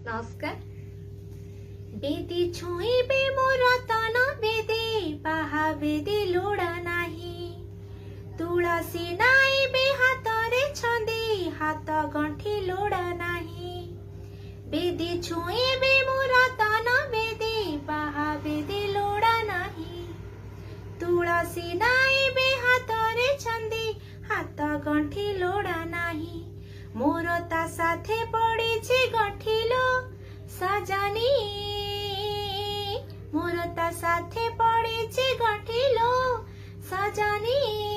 नमस्कार। बेदी छुईबे मोर तन बेदे बाहा बेदे लोड़ा नाही तुलसी नाइबे हातरे छंदे हात गंठी लोड़ा नाही बेदी छुईबे मोर तन बेदे बाहा बेदे लोड़ा नाही तुलसी नाइबे हातरे छंदे हात गंठी लोड़ा नाही मोर ता साथे पड़ीछे गंठिलो सजनी मोर ता साथे पड़ीछे गंठिलो सजनी।